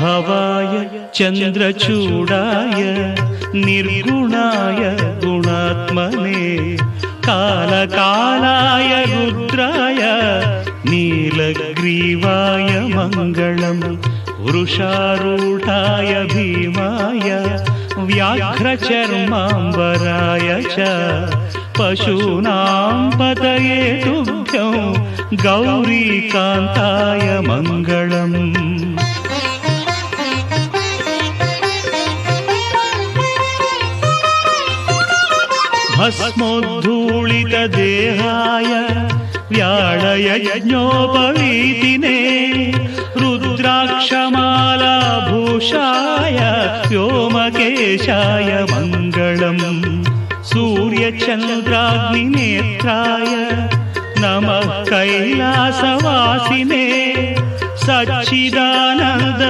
भवाय चन्द्रचूडाय निर्गुणाय गुणात्मने कालकालाय रुद्राय नीलग्रीवाय मङ्गलम् वृषारूढाय भीमाय व्याघ्रचर्माम्बराय च पशूनां पतये तुभ्यं गौरीकान्ताय मङ्गलम्। भस्मोद्धूलितदेहाय व्याळयज्ञोपवीतिने रुद्राक्षमालाभूषाय व्योमकेशाय मङ्गलम् सूर्यचन्द्राग्निनेत्राय नमः कैलासवासिने सच्चिदानन्द